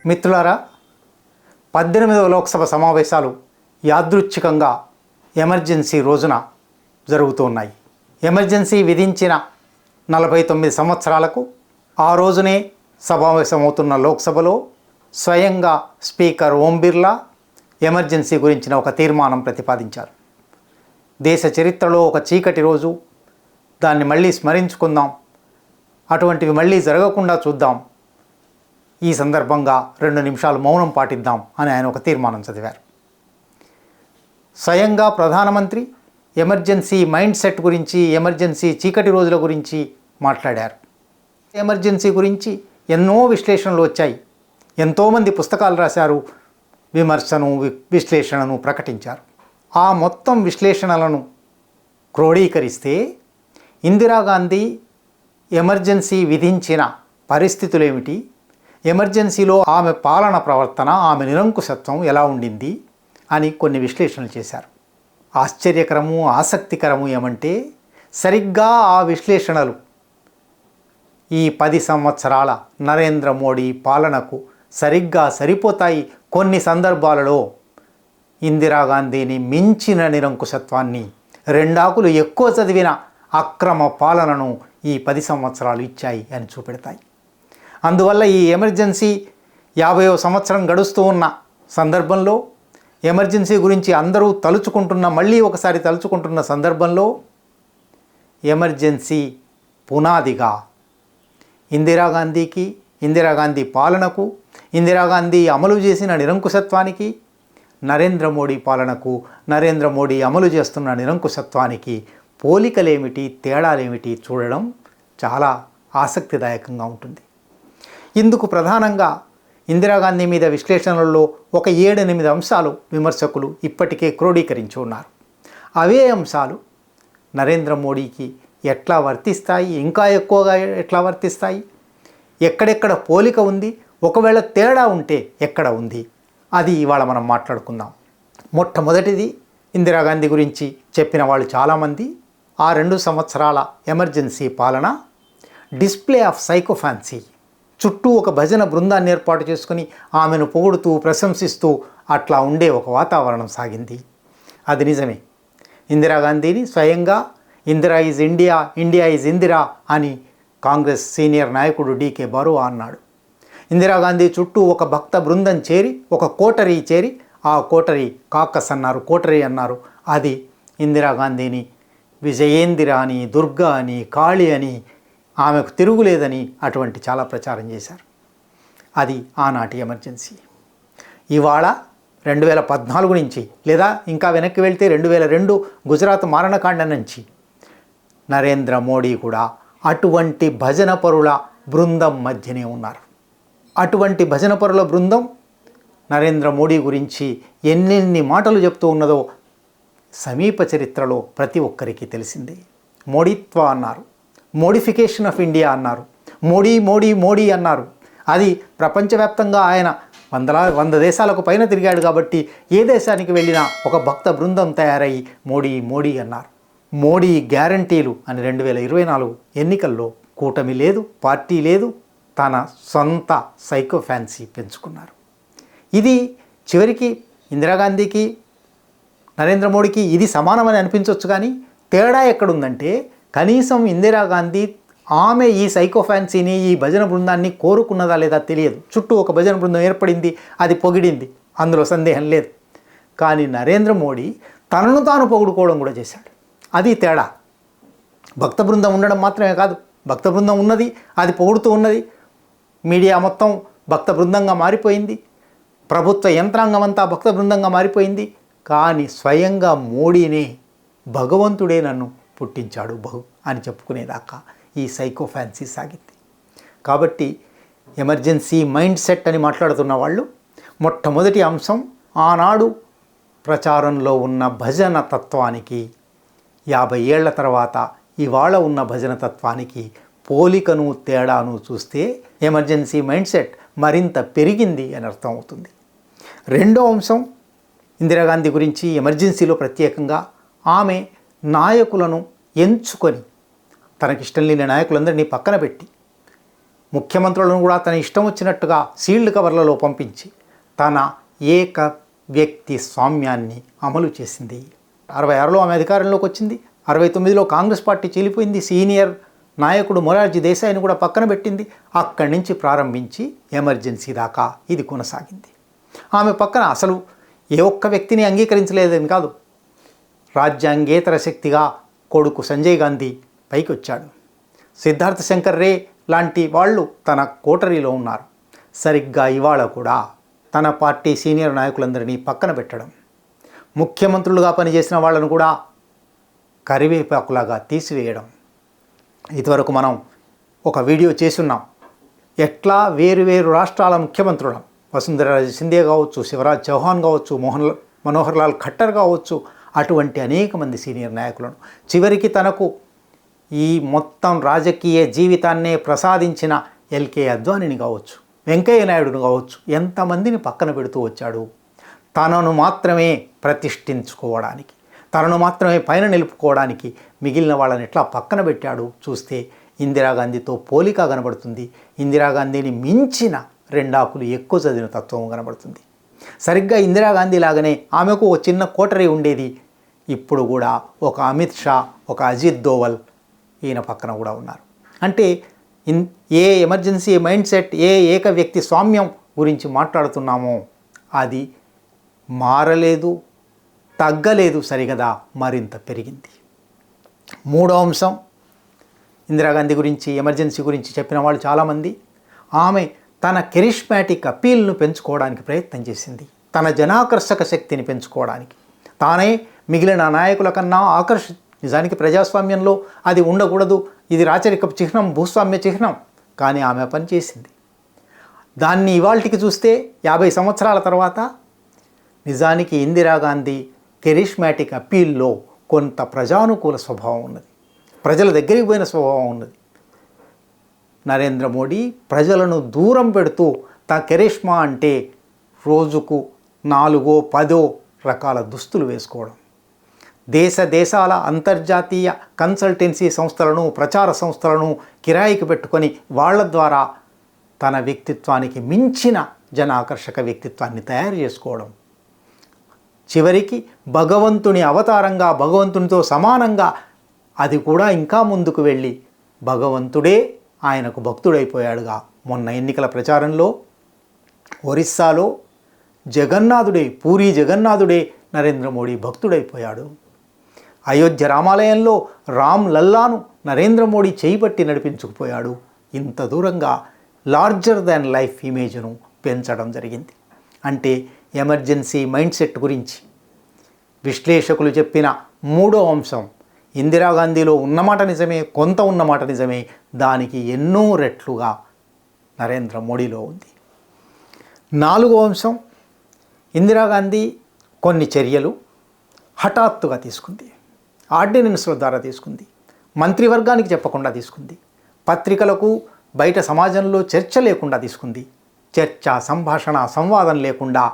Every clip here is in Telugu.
మిత్రులారా, 18వ లోక్సభ సమావేశాలు యాదృచ్ఛికంగా ఎమర్జెన్సీ రోజున జరుగుతూ ఉన్నాయి. ఎమర్జెన్సీ విధించిన 49 సంవత్సరాలకు ఆ రోజునే సమావేశమవుతున్న లోక్సభలో స్వయంగా స్పీకర్ ఓం బిర్లా ఎమర్జెన్సీ గురించిన ఒక తీర్మానం ప్రతిపాదించారు. దేశ చరిత్రలో ఒక చీకటి రోజు, దాన్ని మళ్ళీ స్మరించుకుందాం, అటువంటివి మళ్ళీ జరగకుండా చూద్దాం, ఈ సందర్భంగా 2 నిమిషాలు మౌనం పాటిద్దాం అని ఆయన ఒక తీర్మానం చదివారు. స్వయంగా ప్రధానమంత్రి ఎమర్జెన్సీ మైండ్ సెట్ గురించి, ఎమర్జెన్సీ చీకటి రోజుల గురించి మాట్లాడారు. ఎమర్జెన్సీ గురించి ఎన్నో విశ్లేషణలు వచ్చాయి, ఎంతోమంది పుస్తకాలు రాశారు, విమర్శను విశ్లేషణను ప్రకటించారు. ఆ మొత్తం విశ్లేషణలను క్రోడీకరిస్తే ఇందిరాగాంధీ ఎమర్జెన్సీ విధించిన పరిస్థితులేమిటి, ఎమర్జెన్సీలో ఆమె పాలన ప్రవర్తన, ఆమె నిరంకుశత్వం ఎలా ఉండింది అని కొన్ని విశ్లేషణలు చేశారు. ఆశ్చర్యకరము, ఆసక్తికరము ఏమంటే సరిగ్గా ఆ విశ్లేషణలు ఈ 10 సంవత్సరాల నరేంద్ర మోడీ పాలనకు సరిగ్గా సరిపోతాయి. కొన్ని సందర్భాలలో ఇందిరాగాంధీని మించిన నిరంకుశత్వాన్ని, 2 ఆకులు ఎక్కువ చదివిన అక్రమ పాలనను ఈ 10 సంవత్సరాలు ఇచ్చాయి అని చూపెడతాయి. అందువల్ల ఈ ఎమర్జెన్సీ 50వ సంవత్సరం గడుస్తూ ఉన్న సందర్భంలో, ఎమర్జెన్సీ గురించి అందరూ మళ్ళీ ఒకసారి తలుచుకుంటున్న సందర్భంలో ఎమర్జెన్సీ పునాదిగా ఇందిరాగాంధీ పాలనకు, ఇందిరాగాంధీ అమలు చేసిన నిరంకుశత్వానికి, నరేంద్ర మోడీ పాలనకు, నరేంద్ర మోడీ అమలు చేస్తున్న నిరంకుశత్వానికి పోలికలేమిటి, తేడాలేమిటి చూడడం చాలా ఆసక్తిదాయకంగా ఉంటుంది. ఇందుకు ప్రధానంగా ఇందిరాగాంధీ మీద విశ్లేషణలలో ఒక 7-8 అంశాలు విమర్శకులు ఇప్పటికే క్రోడీకరించి ఉన్నారు. అవే అంశాలు నరేంద్ర మోడీకి ఎట్లా వర్తిస్తాయి, ఇంకా ఎక్కువగా ఎట్లా వర్తిస్తాయి, ఎక్కడెక్కడ పోలిక ఉంది, ఒకవేళ తేడా ఉంటే ఎక్కడ ఉంది, అది ఇవాళ మనం మాట్లాడుకుందాం. మొట్టమొదటిది, ఇందిరాగాంధీ గురించి చెప్పిన వాళ్ళు చాలామంది ఆ 2 సంవత్సరాల ఎమర్జెన్సీ పాలన డిస్ప్లే ఆఫ్ సైకోఫాన్సీ, చుట్టూ ఒక భజన బృందాన్ని ఏర్పాటు చేసుకుని ఆమెను పొగుడుతూ ప్రశంసిస్తూ అట్లా ఉండే ఒక వాతావరణం సాగింది. అది నిజమే. ఇందిరాగాంధీని స్వయంగా Indira is India, India is Indira అని కాంగ్రెస్ సీనియర్ నాయకుడు డీకే బరువా అన్నాడు. ఇందిరాగాంధీ చుట్టూ ఒక భక్త బృందం చేరి, ఒక కోటరీ చేరి, ఆ కోటరీ కాకస్ అన్నారు, కోటరీ అన్నారు. అది ఇందిరాగాంధీని విజయేందిర అని, దుర్గా అని, కాళీ అని, ఆమెకు తిరుగులేదని అటువంటి చాలా ప్రచారం చేశారు. అది ఆనాటి ఎమర్జెన్సీ. ఇవాళ 2014 నుంచి, లేదా ఇంకా వెనక్కి వెళ్తే 2002 గుజరాత్ మారణకాండ నుంచి నరేంద్ర మోడీ కూడా అటువంటి భజన పరుల బృందం మధ్యనే ఉన్నారు. అటువంటి భజన పరుల బృందం నరేంద్ర మోడీ గురించి ఎన్నెన్ని మాటలు చెప్తూ ఉన్నదో సమీప చరిత్రలో ప్రతి ఒక్కరికి తెలిసిందే. మోడీత్వ అన్నారు, మోడిఫికేషన్ ఆఫ్ ఇండియా అన్నారు, మోడీ మోడీ మోడీ అన్నారు. అది ప్రపంచవ్యాప్తంగా ఆయన 100 దేశాలకు పైన తిరిగాడు కాబట్టి ఏ దేశానికి వెళ్ళినా ఒక భక్త బృందం తయారై మోడీ మోడీ అన్నారు. మోడీ గ్యారంటీలు అని 2024 ఎన్నికల్లో కూటమి లేదు, పార్టీ లేదు, తన సొంత సైకోఫాన్సీ పెంచుకున్నారు. ఇది చివరికి ఇందిరాగాంధీకి, నరేంద్ర మోడీకి ఇది సమానమని అనిపించవచ్చు. కానీ తేడా ఎక్కడుందంటే, కనీసం ఇందిరాగాంధీ ఆమె ఈ సైకోఫాన్సీని, ఈ భజన బృందాన్ని కోరుకున్నదా లేదా తెలియదు. చుట్టూ ఒక భజన బృందం ఏర్పడింది, అది పొగిడింది, అందులో సందేహం లేదు. కానీ నరేంద్ర మోడీ తనను తాను పొగుడుకోవడం కూడా చేశాడు. అది తేడా. భక్త బృందం ఉండడం మాత్రమే కాదు, భక్త బృందం ఉన్నది, అది పొగుడుతూ ఉన్నది, మీడియా మొత్తం భక్త బృందంగా మారిపోయింది, ప్రభుత్వ యంత్రాంగం అంతా భక్త బృందంగా మారిపోయింది. కానీ స్వయంగా మోడీనే భగవంతుడే నన్ను పుట్టించాడు అని చెప్పుకునేదాకా ఈ సైకోఫాన్సీ సాగింది. కాబట్టి ఎమర్జెన్సీ మైండ్ సెట్ అని మాట్లాడుతున్న వాళ్ళు మొట్టమొదటి అంశం, ఆనాడు ప్రచారంలో ఉన్న భజన తత్వానికి 50 ఏళ్ల తర్వాత ఇవాళ ఉన్న భజన తత్వానికి పోలికను తేడాను చూస్తే ఎమర్జెన్సీ మైండ్ సెట్ మరింత పెరిగింది అని అర్థం అవుతుంది. రెండో అంశం, ఇందిరాగాంధీ గురించి ఎమర్జెన్సీలో ప్రత్యేకంగా ఆమె నాయకులను ఎంచుకొని, తనకిష్టం లేని నాయకులందరినీ పక్కన పెట్టి ముఖ్యమంత్రులను కూడా తన ఇష్టం వచ్చినట్టుగా సీల్డ్ కవర్లలో పంపించి తన ఏక వ్యక్తి స్వామ్యాన్ని అమలు చేసింది. 66లో ఆమె అధికారంలోకి వచ్చింది. 69లో కాంగ్రెస్ పార్టీ చీలిపోయింది. సీనియర్ నాయకుడు మొరార్జీ దేశాయిని కూడా పక్కన పెట్టింది. అక్కడి నుంచి ప్రారంభించి ఎమర్జెన్సీ దాకా ఇది కొనసాగింది. ఆమె పక్కన అసలు ఏ ఒక్క వ్యక్తిని అంగీకరించలేదని కాదు, రాజ్యాంగేతర శక్తిగా కొడుకు సంజయ్ గాంధీ పైకి వచ్చాడు. సిద్ధార్థ శంకర్ రే లాంటి వాళ్ళు తన కోటరీలో ఉన్నారు. సరిగ్గా ఇవాళ కూడా తన పార్టీ సీనియర్ నాయకులందరినీ పక్కన పెట్టడం, ముఖ్యమంత్రులుగా పనిచేసిన వాళ్ళను కూడా కరివేపాకులాగా తీసివేయడం. ఇదివరకు మనం ఒక వీడియో చేసున్నాం. ఎట్లా వేరు రాష్ట్రాల ముఖ్యమంత్రులు వసుంధరారాజే సింధియా కావచ్చు, శివరాజ్ చౌహాన్ కావచ్చు, మనోహర్ లాల్ ఖట్టర్ కావచ్చు, అటువంటి అనేక మంది సీనియర్ నాయకులను చివరికి తనకు ఈ మొత్తం రాజకీయ జీవితాన్నే ప్రసాదించిన ఎల్కే అద్వానీని కావచ్చు, వెంకయ్య నాయుడును కావచ్చు, ఎంతమందిని పక్కన పెడుతూ వచ్చాడు. తనను మాత్రమే ప్రతిష్ఠించుకోవడానికి, తనను మాత్రమే పైన నిలుపుకోవడానికి మిగిలిన వాళ్ళని ఎట్లా పక్కన పెట్టాడు చూస్తే ఇందిరాగాంధీతో పోలిక కనబడుతుంది. ఇందిరాగాంధీని మించిన రెండాకులు ఎక్కువ చదివిన తత్వం కనబడుతుంది. సరిగ్గా ఇందిరాగాంధీ లాగానే ఆమెకు ఒక చిన్న కోటరీ ఉండేది. ఇప్పుడు కూడా ఒక అమిత్ షా, ఒక అజిత్ దోవల్ ఈయన పక్కన కూడా ఉన్నారు. అంటే ఏ ఎమర్జెన్సీ మైండ్ సెట్, ఏ ఏక వ్యక్తి స్వామ్యం గురించి మాట్లాడుతున్నామో అది మారలేదు, తగ్గలేదు, సరిగదా మరింత పెరిగింది. మూడో అంశం, ఇందిరాగాంధీ గురించి ఎమర్జెన్సీ గురించి చెప్పిన వాళ్ళు చాలామంది. ఆమె తన కెరిష్మాటిక్ అపీల్ను పెంచుకోవడానికి ప్రయత్నం చేసింది, తన జనాకర్షక శక్తిని పెంచుకోవడానికి. తానే మిగిలిన నాయకుల కన్నా నిజానికి ప్రజాస్వామ్యంలో అది ఉండకూడదు, ఇది రాచరికపు చిహ్నం, భూస్వామ్య చిహ్నం, కానీ ఆమె పనిచేసింది. దాన్ని ఇవాల్టికి చూస్తే 50 సంవత్సరాల తర్వాత నిజానికి ఇందిరాగాంధీ కెరిష్మాటిక్ అపీల్లో కొంత ప్రజానుకూల స్వభావం ఉన్నది, ప్రజల దగ్గరికి పోయిన స్వభావం ఉన్నది. నరేంద్ర మోడీ ప్రజలను దూరం పెడుతూ తా కెరిష్మా అంటే రోజుకు 4-10 రకాల దుస్తులు వేసుకోవడం, దేశాల అంతర్జాతీయ కన్సల్టెన్సీ సంస్థలను, ప్రచార సంస్థలను కిరాయికి పెట్టుకొని వాళ్ళ ద్వారా తన వ్యక్తిత్వానికి మించిన జనాకర్షక వ్యక్తిత్వాన్ని తయారు చేసుకోవడం, చివరికి భగవంతుని అవతారంగా, భగవంతునితో సమానంగా, అది కూడా ఇంకా ముందుకు వెళ్ళి భగవంతుడే ఆయనకు భక్తుడైపోయాడుగా. మొన్న ఎన్నికల ప్రచారంలో ఒరిస్సాలో జగన్నాథుడే, పూరీ జగన్నాథుడే నరేంద్ర మోడీ భక్తుడైపోయాడు. అయోధ్య రామాలయంలో రామ్ లల్లాను నరేంద్ర మోడీ చేయిబట్టి నడిపించుకుపోయాడు. ఇంత దూరంగా లార్జర్ దాన్ లైఫ్ ఇమేజ్ను పెంచడం జరిగింది. అంటే ఎమర్జెన్సీ మైండ్ సెట్ గురించి విశ్లేషకులు చెప్పిన మూడో అంశం ఇందిరాగాంధీలో ఉన్నమాట నిజమే, కొంత ఉన్నమాట నిజమే, దానికి ఎన్నో రెట్లుగా నరేంద్ర మోడీలో ఉంది. నాలుగో అంశం, ఇందిరాగాంధీ కొన్ని చర్యలు హఠాత్తుగా తీసుకుంది, ఆర్డినెన్స్ల ద్వారా తీసుకుంది, మంత్రివర్గానికి చెప్పకుండా తీసుకుంది, పత్రికలకు బయట సమాజంలో చర్చ లేకుండా తీసుకుంది. చర్చ, సంభాషణ, సంవాదం లేకుండా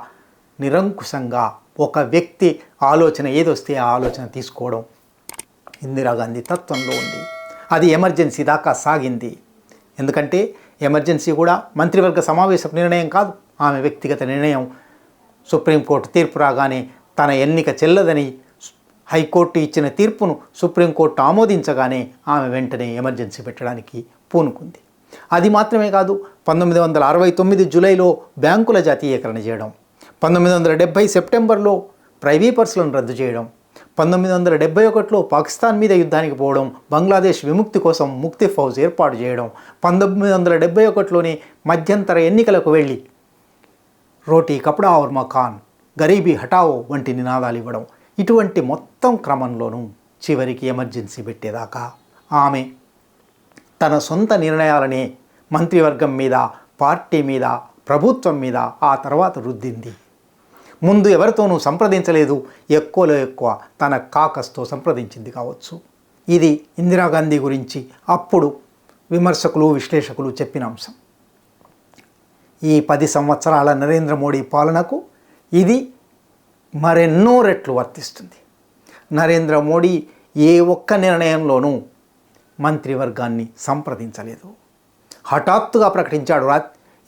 నిరంకుశంగా ఒక వ్యక్తి ఆలోచన ఏదొస్తే ఆ ఆలోచన తీసుకోవడం ఇందిరాగాంధీ తత్వంలో ఉంది. అది ఎమర్జెన్సీ దాకా సాగింది. ఎందుకంటే ఎమర్జెన్సీ కూడా మంత్రివర్గ సమావేశ నిర్ణయం కాదు, ఆమె వ్యక్తిగత నిర్ణయం. సుప్రీంకోర్టు తీర్పు రాగానే తన ఎన్నిక చెల్లదని హైకోర్టు ఇచ్చిన తీర్పును సుప్రీంకోర్టు ఆమోదించగానే ఆమె వెంటనే ఎమర్జెన్సీ పెట్టడానికి పూనుకుంది. అది మాత్రమే కాదు, 1969 జూలైలో బ్యాంకుల జాతీయకరణ చేయడం, 1970 సెప్టెంబర్లో ప్రైవీపర్స్లను రద్దు చేయడం, 1971లో పాకిస్తాన్ మీద యుద్ధానికి పోవడం, బంగ్లాదేశ్ విముక్తి కోసం ముక్తి ఫౌజ్ ఏర్పాటు చేయడం, 1971లోనే మధ్యంతర ఎన్నికలకు వెళ్ళి రోటీ కపడా ఔర్ మకాన్, గరీబీ హటావో వంటి నినాదాలు ఇవ్వడం, ఇటువంటి మొత్తం క్రమంలోనూ చివరికి ఎమర్జెన్సీ పెట్టేదాకా ఆమె తన సొంత నిర్ణయాలనే మంత్రివర్గం మీద, పార్టీ మీద, ప్రభుత్వం మీద ఆ తర్వాత రుద్దింది. ముందు ఎవరితోనూ సంప్రదించలేదు, ఎక్కువలో ఎక్కువ తన కాకస్తో సంప్రదించింది కావచ్చు. ఇది ఇందిరాగాంధీ గురించి అప్పుడు విమర్శకులు, విశ్లేషకులు చెప్పిన అంశం. ఈ 10 సంవత్సరాల నరేంద్ర మోడీ పాలనకు ఇది మరెన్నో రెట్లు వర్తిస్తుంది. నరేంద్ర మోడీ ఏ ఒక్క నిర్ణయంలోనూ మంత్రివర్గాన్ని సంప్రదించలేదు. హఠాత్తుగా ప్రకటించాడు.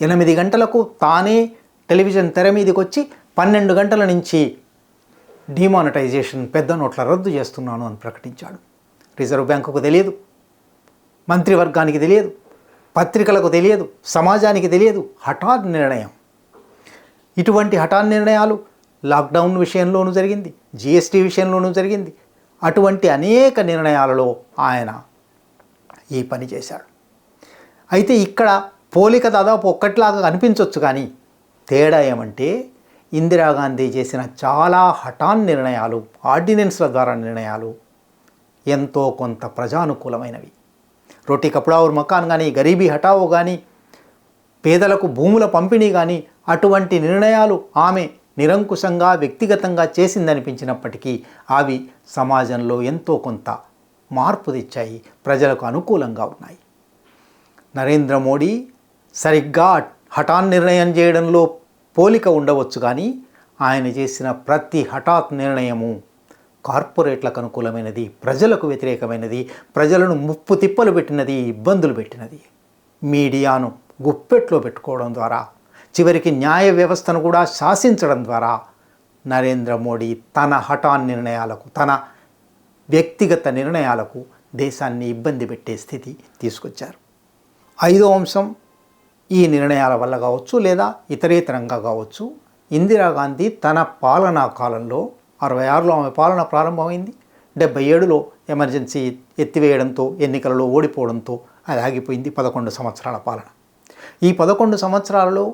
8 గంటలకు తానే టెలివిజన్ తెర మీదకి వచ్చి 12 గంటల నుంచి డిమానిటైజేషన్, పెద్ద నోట్ల రద్దు చేస్తున్నాను అని ప్రకటించాడు. రిజర్వ్ బ్యాంకుకు తెలియదు, మంత్రివర్గానికి తెలియదు, పత్రికలకు తెలియదు, సమాజానికి తెలియదు. హఠాత్ నిర్ణయం. ఇటువంటి హఠాత్ నిర్ణయాలు లాక్డౌన్ విషయంలోనూ జరిగింది, జిఎస్టీ విషయంలోనూ జరిగింది. అటువంటి అనేక నిర్ణయాలలో ఆయన ఈ పని చేశాడు. అయితే ఇక్కడ పోలిక దాదాపు ఒక్కట్లాగా కనిపించవచ్చు, కానీ తేడా ఏమంటే ఇందిరాగాంధీ చేసిన చాలా హఠాన్ నిర్ణయాలు, ఆర్డినెన్స్ల ద్వారా నిర్ణయాలు ఎంతో కొంత ప్రజానుకూలమైనవి. రోటీ కపడా ఔర్ మకాన్ కానీ, గరీబీ హఠావో కానీ, పేదలకు భూముల పంపిణీ కానీ, అటువంటి నిర్ణయాలు ఆమె నిరంకుశంగా వ్యక్తిగతంగా చేసిందనిపించినప్పటికీ అవి సమాజంలో ఎంతో కొంత మార్పు తెచ్చాయి, ప్రజలకు అనుకూలంగా ఉన్నాయి. నరేంద్ర మోడీ సరిగ్గా హఠాన్ నిర్ణయం చేయడంలో పోలిక ఉండవచ్చు, కానీ ఆయన చేసిన ప్రతి హఠాత్ నిర్ణయము కార్పొరేట్లకు అనుకూలమైనది, ప్రజలకు వ్యతిరేకమైనది, ప్రజలను ముప్పు తిప్పలు పెట్టినది, ఇబ్బందులు పెట్టినది. మీడియాను గుప్పెట్లో పెట్టుకోవడం ద్వారా, చివరికి న్యాయ వ్యవస్థను కూడా శాసించడం ద్వారా నరేంద్ర మోడీ తన హఠాన్ నిర్ణయాలకు, తన వ్యక్తిగత నిర్ణయాలకు దేశాన్ని ఇబ్బంది పెట్టే స్థితి తీసుకొచ్చారు. 5వ అంశం, ఈ నిర్ణయాల వల్ల కావచ్చు లేదా ఇతరేతరంగా కావచ్చు, ఇందిరాగాంధీ తన పాలనా కాలంలో 66లో ఆమె పాలన ప్రారంభమైంది. 77లో ఎమర్జెన్సీ ఎత్తివేయడంతో, ఎన్నికలలో ఓడిపోవడంతో అది ఆగిపోయింది. 11 సంవత్సరాల పాలన. ఈ 11 సంవత్సరాలలో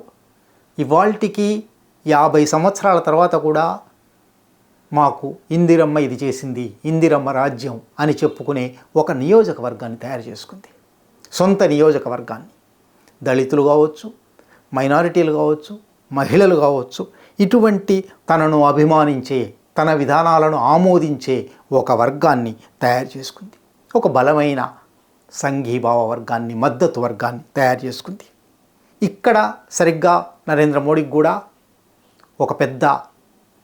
ఇవాల్టికి 50 సంవత్సరాల తర్వాత కూడా మాకు ఇందిరమ్మ ఇది చేసింది, ఇందిరమ్మ రాజ్యం అని చెప్పుకునే ఒక నియోజకవర్గాన్ని తయారు చేసుకుంది. సొంత నియోజకవర్గాన్ని. దళితులు కావచ్చు, మైనారిటీలు కావచ్చు, మహిళలు కావచ్చు, ఇటువంటి తనను అభిమానించే, తన విధానాలను ఆమోదించే ఒక వర్గాన్ని తయారు చేసుకుంది. ఒక బలమైన సంఘీభావ వర్గాన్ని, మద్దతు వర్గాన్ని తయారు చేసుకుంది. ఇక్కడ సరిగ్గా నరేంద్ర మోడీకి కూడా ఒక పెద్ద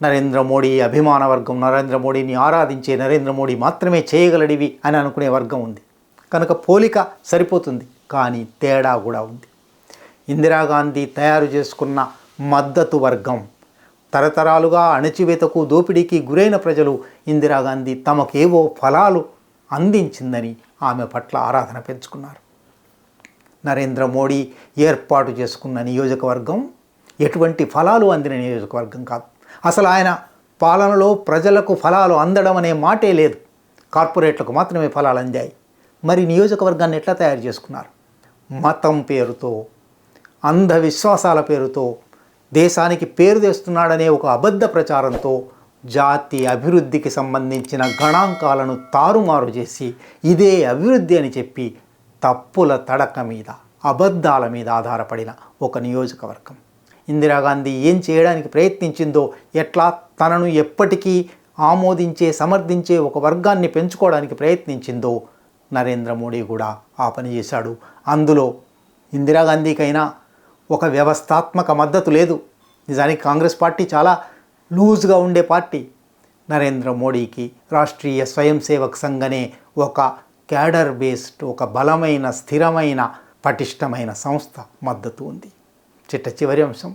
నరేంద్ర మోడీ అభిమాన వర్గం, నరేంద్ర మోడీని ఆరాధించే, నరేంద్ర మోడీ మాత్రమే చేయగలడివి అని అనుకునే వర్గం ఉంది. కనుక పోలిక సరిపోతుంది, కానీ తేడా కూడా ఉంది. ఇందిరాగాంధీ తయారు చేసుకున్న మద్దతు వర్గం, తరతరాలుగా అణచివేతకు, దోపిడీకి గురైన ప్రజలు ఇందిరాగాంధీ తమకేవో ఫలాలు అందించిందని ఆమె పట్ల ఆరాధన పెంచుకున్నారు. నరేంద్ర మోడీ ఏర్పాటు చేసుకున్న నియోజకవర్గం ఎటువంటి ఫలాలు అందిన నియోజకవర్గం కాదు. అసలు ఆయన పాలనలో ప్రజలకు ఫలాలు అందడం అనే మాటే లేదు, కార్పొరేట్లకు మాత్రమే ఫలాలు అందాయి. మరి నియోజకవర్గాన్ని ఎట్లా తయారు చేసుకున్నారు? మతం పేరుతో, అంధవిశ్వాసాల పేరుతో, దేశానికి పేరు తెస్తున్నాడనే ఒక అబద్ధ ప్రచారంతో జాతి అభివృద్ధికి సంబంధించిన గణాంకాలను తారుమారు చేసి ఇదే అభివృద్ధి అని చెప్పి తప్పుల తడక మీద, అబద్ధాల మీద ఆధారపడిన ఒక నియోజకవర్గం. ఇందిరాగాంధీ ఏం చేయడానికి ప్రయత్నించిందో, ఎట్లా తనను ఎప్పటికీ ఆమోదించే, సమర్థించే ఒక వర్గాన్ని పెంచుకోవడానికి ప్రయత్నించిందో నరేంద్ర మోడీ కూడా ఆ పని చేశాడు. అందులో ఇందిరాగాంధీకైనా ఒక వ్యవస్థాత్మక మద్దతు లేదు. నిజానికి కాంగ్రెస్ పార్టీ చాలా లూజ్గా ఉండే పార్టీ. నరేంద్ర మోడీకి రాష్ట్రీయ స్వయం సేవక్ సంఘ్ అనే ఒక క్యాడర్ బేస్డ్, ఒక బలమైన, స్థిరమైన, పటిష్టమైన సంస్థ మద్దతు ఉంది. చివరి అంశం,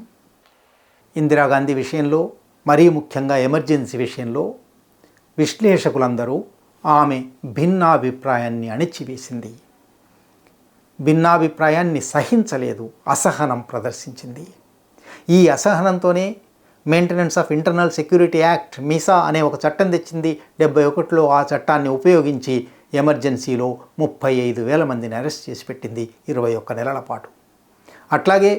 ఇందిరాగాంధీ విషయంలో, మరీ ముఖ్యంగా ఎమర్జెన్సీ విషయంలో విశ్లేషకులందరూ ఆమె భిన్నాభిప్రాయాన్ని అణిచివేసింది, భిన్నాభిప్రాయాన్ని సహించలేదు, అసహనం ప్రదర్శించింది. ఈ అసహనంతోనే maintenance of internal security act, MISA అనే ఒక చట్టం తెచ్చింది. 71లో ఆ చట్టాన్ని ఉపయోగించి ఎమర్జెన్సీలో 35,000 మందిని అరెస్ట్ చేసి పెట్టింది 21 నెలల పాటు. అట్లాగే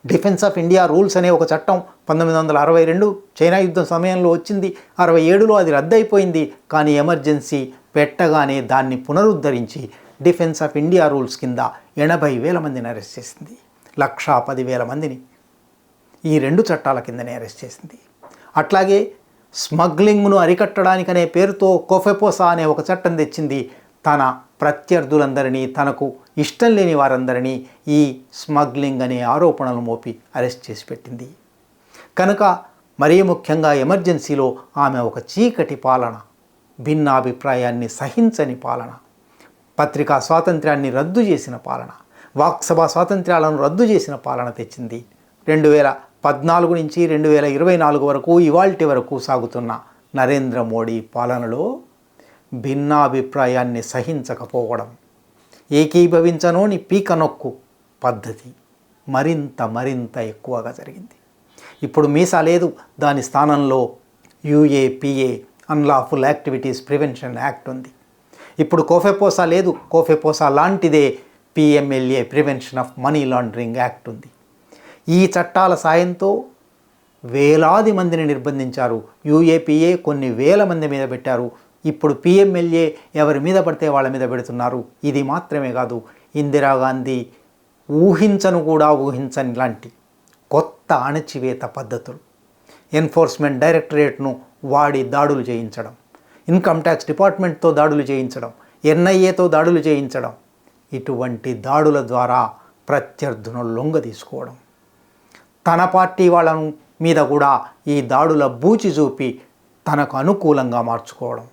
డిఫెన్స్ ఆఫ్ ఇండియా రూల్స్ అనే ఒక చట్టం 1962 చైనా యుద్ధం సమయంలో వచ్చింది. 67లో అది రద్దయిపోయింది. కానీ ఎమర్జెన్సీ పెట్టగానే దాన్ని పునరుద్ధరించి డిఫెన్స్ ఆఫ్ ఇండియా రూల్స్ కింద 80,000 మందిని అరెస్ట్ చేసింది. 1,10,000 మందిని ఈ 2 చట్టాల కిందనే అరెస్ట్ చేసింది. అట్లాగే స్మగ్లింగ్ను అరికట్టడానికనే పేరుతో కోఫెపోసా అనే ఒక చట్టం తెచ్చింది. తన ప్రత్యర్థులందరినీ, తనకు ఇష్టం లేని వారందరినీ ఈ స్మగ్లింగ్ అనే ఆరోపణలు మోపి అరెస్ట్ చేసి పెట్టింది. కనుక మరీ ముఖ్యంగా ఎమర్జెన్సీలో ఆమె ఒక చీకటి పాలన, భిన్నాభిప్రాయాన్ని సహించని పాలన, పత్రికా స్వాతంత్ర్యాన్ని రద్దు చేసిన పాలన, వాక్సభ స్వాతంత్ర్యాలను రద్దు చేసిన పాలన తెచ్చింది. 2014 నుంచి 2024 వరకు ఇవాల్టి వరకు సాగుతున్న నరేంద్ర మోడీ పాలనలో భిన్నాభిప్రాయాన్ని సహించకపోవడం, ఏకీభవించనోని పీకనొక్కు పద్ధతి మరింత ఎక్కువగా జరిగింది. ఇప్పుడు మీసా లేదు, దాని స్థానంలో UAPA unlawful activities prevention act ఉంది. ఇప్పుడు కోఫెపోసా లేదు, కోఫెపోసా లాంటిదే PMLA prevention of money laundering act ఉంది. ఈ చట్టాల సాయంతో వేలాది మందిని నిర్బంధించారు. UAPA కొన్ని వేల మంది మీద పెట్టారు. ఇప్పుడు PMLA ఎవరి మీద పడితే వాళ్ళ మీద పెడుతున్నారు. ఇది మాత్రమే కాదు, ఇందిరాగాంధీ ఊహించని లాంటి కొత్త అణచివేత పద్ధతులు, ఎన్ఫోర్స్మెంట్ డైరెక్టరేట్ను వాడి దాడులు చేయించడం, ఇన్కమ్ ట్యాక్స్ డిపార్ట్మెంట్తో దాడులు చేయించడం, NIAతో దాడులు చేయించడం, ఇటువంటి దాడుల ద్వారా ప్రత్యర్థులను లొంగ తీసుకోవడం, తన పార్టీ వాళ్ళ మీద కూడా ఈ దాడుల బూచి చూపి తనకు అనుకూలంగా మార్చుకోవడం,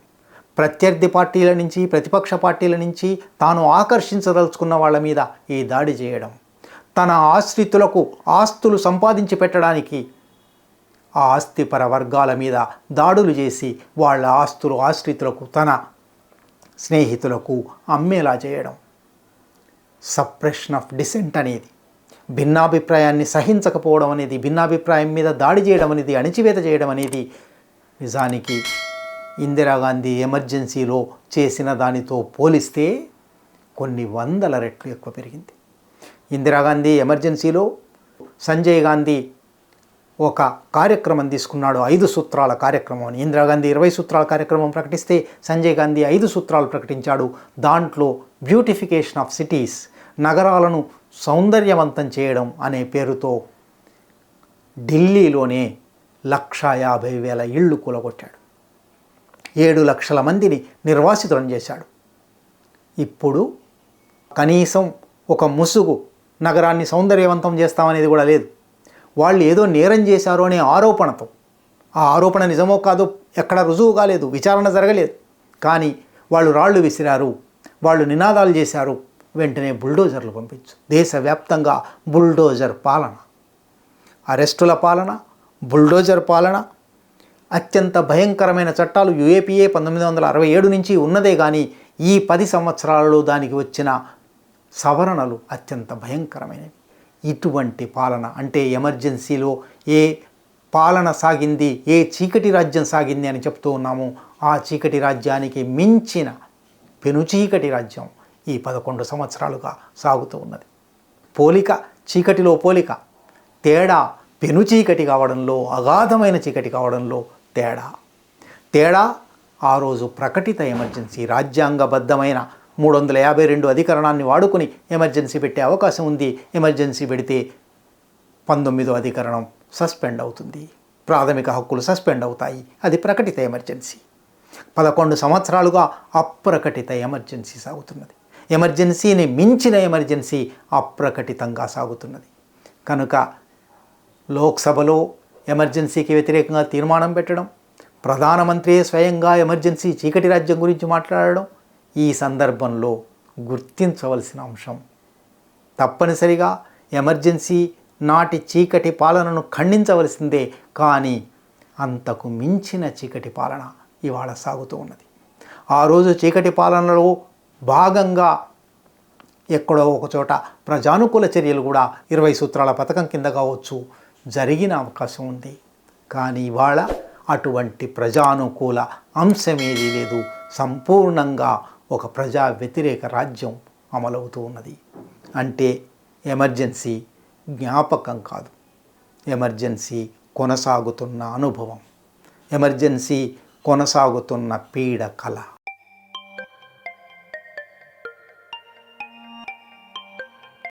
ప్రత్యర్థి పార్టీల నుంచి ప్రతిపక్ష పార్టీల నుంచి తాను ఆకర్షించదలుచుకున్న వాళ్ళ మీద ఈ దాడి చేయడం, తన ఆశ్రితులకు ఆస్తులు సంపాదించి పెట్టడానికి ఆ ఆస్తిపర వర్గాల మీద దాడులు చేసి వాళ్ళ ఆశ్రితులకు తన స్నేహితులకు అమ్మేలా చేయడం, సప్రెషన్ ఆఫ్ డిసెంట్ అనేది, భిన్నాభిప్రాయాన్ని సహించకపోవడం అనేది, భిన్నాభిప్రాయం మీద దాడి చేయడం అనేది, అణిచివేత చేయడం అనేది నిజానికి ఇందిరాగాంధీ ఎమర్జెన్సీలో చేసిన దానితో పోలిస్తే కొన్ని వందల రెట్లు ఎక్కువ పెరిగింది. ఇందిరాగాంధీ ఎమర్జెన్సీలో సంజయ్ గాంధీ ఒక కార్యక్రమం తీసుకున్నాడు, 5 సూత్రాల కార్యక్రమం అని. ఇందిరాగాంధీ 20 సూత్రాల కార్యక్రమం ప్రకటిస్తే సంజయ్ గాంధీ 5 సూత్రాలు ప్రకటించాడు. దాంట్లో బ్యూటిఫికేషన్ ఆఫ్ సిటీస్, నగరాలను సౌందర్యవంతం చేయడం అనే పేరుతో ఢిల్లీలోనే 150,000 ఇళ్ళు కూలగొట్టాడు. 7 లక్షల మందిని నిర్వాసితులను చేశాడు. ఇప్పుడు కనీసం ఒక ముసుగు నగరాన్ని సౌందర్యవంతం చేస్తామనేది కూడా లేదు. వాళ్ళు ఏదో నేరం చేశారు అనే ఆరోపణతో, ఆ ఆరోపణ నిజమో కాదో ఎక్కడ రుజువు కాలేదు, విచారణ జరగలేదు, కానీ వాళ్ళు రాళ్ళు విసిరారు, వాళ్ళు నినాదాలు చేశారు, వెంటనే బుల్డోజర్లు పంపించు. దేశవ్యాప్తంగా బుల్డోజర్ పాలన, అరెస్టుల పాలన, బుల్డోజర్ పాలన, అత్యంత భయంకరమైన చట్టాలు UAPA 1967 నుంచి ఉన్నదే కానీ ఈ 10 సంవత్సరాలలో దానికి వచ్చిన సవరణలు అత్యంత భయంకరమైనవి. ఇటువంటి పాలన అంటే ఎమర్జెన్సీలో ఏ పాలన సాగింది, ఏ చీకటి రాజ్యం సాగింది అని చెప్తూ ఉన్నాము, ఆ చీకటి రాజ్యానికి మించిన పెనుచీకటి రాజ్యం ఈ 11 సంవత్సరాలుగా సాగుతూ ఉన్నది. పోలిక చీకటిలో పోలిక, తేడా పెనుచీకటి కావడంలో, అగాధమైన చీకటి కావడంలో తేడా ఆ రోజు ప్రకటిత ఎమర్జెన్సీ, రాజ్యాంగబద్ధమైన 352 అధికరణాన్ని వాడుకుని ఎమర్జెన్సీ పెట్టే అవకాశం ఉంది. ఎమర్జెన్సీ పెడితే 19వ అధికరణం సస్పెండ్ అవుతుంది, ప్రాథమిక హక్కులు సస్పెండ్ అవుతాయి. అది ప్రకటిత ఎమర్జెన్సీ. 11 సంవత్సరాలుగా అప్రకటిత ఎమర్జెన్సీ సాగుతున్నది. ఎమర్జెన్సీని మించిన ఎమర్జెన్సీ అప్రకటితంగా సాగుతున్నది. కనుక లోక్సభలో ఎమర్జెన్సీకి వ్యతిరేకంగా తీర్మానం పెట్టడం, ప్రధానమంత్రి స్వయంగా ఎమర్జెన్సీ చీకటి రాజ్యం గురించి మాట్లాడడం ఈ సందర్భంలో గుర్తించవలసిన అంశం. తప్పనిసరిగా ఎమర్జెన్సీ నాటి చీకటి పాలనను ఖండించవలసిందే, కానీ అంతకు మించిన చీకటి పాలన ఇవాళ సాగుతూ ఉన్నది. ఆ రోజు చీకటి పాలనలో భాగంగా ఎక్కడో ఒకచోట ప్రజానుకూల చర్యలు కూడా 20 సూత్రాల పథకం కింద కావచ్చు జరిగిన అవకాశం ఉంది. కానీ ఇవాళ అటువంటి ప్రజానుకూల అంశమేదీ లేదు. సంపూర్ణంగా ఒక ప్రజా వ్యతిరేక రాజ్యం అమలవుతూ ఉన్నది. అంటే ఎమర్జెన్సీ జ్ఞాపకం కాదు, ఎమర్జెన్సీ కొనసాగుతున్న అనుభవం, ఎమర్జెన్సీ కొనసాగుతున్న పీడ కళ.